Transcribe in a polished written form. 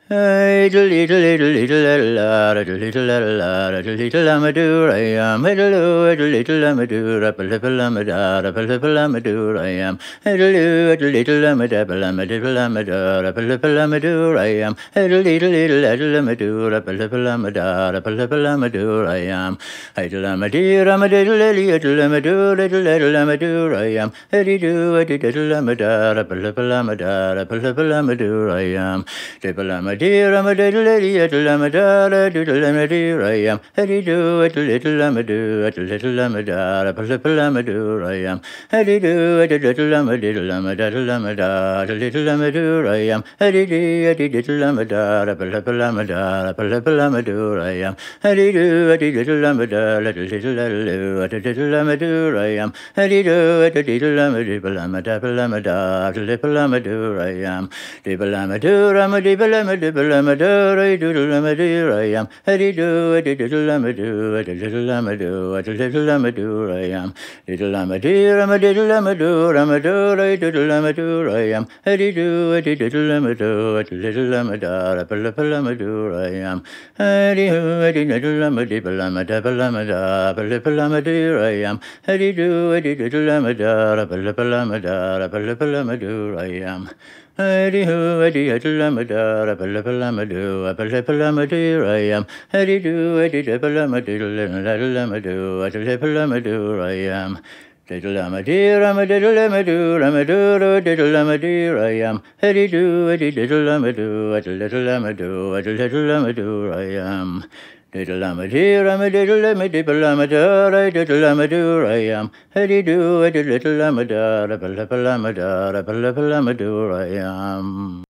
Little, little, little, little, little, little, little, little, little, Amador, I am. Little, little, Amador, a little Amador, a little Amador, I am. Little Amador, Amador, a little Amador, I am. Little Amador, a little Amador, a little Amador, I am. Little Amador, Amador, little Amador, little Amador, I am. Little Amador, a little Amador, a little Amador, I am. Dear, I'm a little lady at Lamadara, doodle Lamadur, I am. Heddy do at a little Lamadoo, at a little Lamadara, a little Lamadur, I am. Heddy do at a little Lamadilla, Lamadara, a little Lamadur, I am. Heddy do at a little Lamadara, a little Lamadara, a little Lamadur, I am. Heddy do at a little Lamadara, at a little Lamadoo, at a little Lamadur, I am. Heddy do at a little Lamadoo, Lamadara, a little Lamadur, I am. Dibbalamadur, I'm a dibbalamadur. Dibbalamadur, doodle-lamadur, I am. Heddy-do, a diddle-lamadur, a diddle-lamadur, a diddle-lamadur, I am. Diddle-lamadur, I'm a diddle-lamadur, I'm a diddle-lamadur, I am. Heddy-do, a diddle-lamadur, a diddle-lamadur, a diddle-lamadur, I am. Heddy-ho, a diddle-lamadur, a diddle-lamadur, I am. Heddy-do, a diddle-lamadur, a diddle-lamadur, a diddle-lamadur, I am. Heddy-ho, a diddle-lamadur, a diddle-lamadur, a diddle-lamadur, I am. Heddy-do, a diddle-lamadur, a diddle-lamadur, I am. Diddle-lamadur, I'm a diddle-lamadur, I'm a diddle-lamadur, I am. Heddy-do, a diddle-lamadur, a diddle-lamadur, a diddle-lamadur, I am. Diddle-lamadur, I'm a diddle-lamadur, a diddle-lamadur, I am. Heddy-do, a diddle-lamadur, a diddle-lamadur, I am.